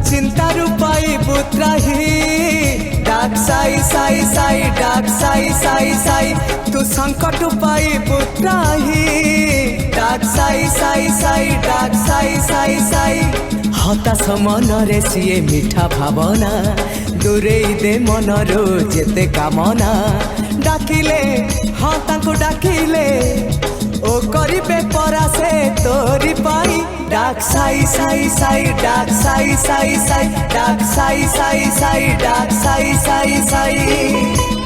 चिंतारु पाइबु त्राही डाक साई साई साई डाक साई साई साई तू संकट पाइबु त्राही डाक साई साई साई डाक साई साई साई हताश मनरे सीए मिठा भावना दूरे दे मनरो जेते कामना डाकिले हाँ तांको डाकिले ओ करिबे परासे तोरी पाई डाक साई साई साई डाक साई साई साई डाक साई साई साई डाक साई साई साई।